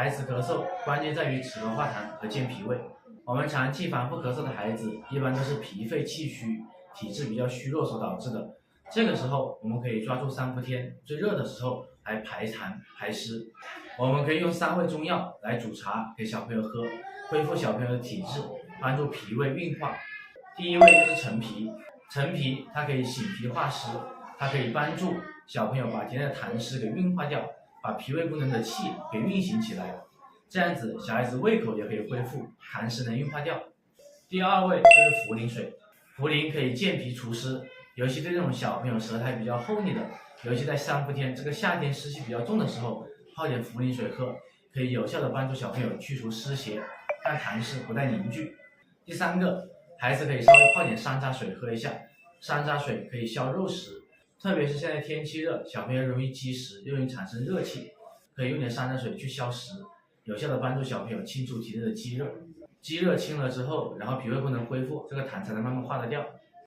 孩子咳嗽关键在于止咳化痰和健脾胃。我们长期反复咳嗽的孩子，一般都是脾肺气虚，体质比较虚弱所导致的。这个时候，我们可以抓住3伏天最热的时候来排痰排湿。我们可以用3味中药来煮茶给小朋友喝，恢复小朋友的体质，帮助脾胃运化。第一味就是陈皮，陈皮它可以醒脾化湿，它可以帮助小朋友把体内的痰湿给运化掉，把脾胃功能的气给运行起来，这样子小孩子胃口也可以恢复，痰湿能运化掉。第二味就是茯苓水，茯苓可以健脾除湿，尤其对这种小朋友舌苔比较厚腻的，尤其在3伏天这个夏天湿气比较重的时候，泡点茯苓水喝，可以有效的帮助小朋友去除湿邪，让痰湿不再凝聚。第3个，孩子可以稍微泡点山楂水喝一下，山楂水可以消肉食，特别是现在天气热，小朋友容易积食，又容易产生热气，可以用点山楂水去消食，有效的帮助小朋友清除体内的积热。积热清了之后，然后脾胃功能恢复，这个痰才能慢慢化得掉。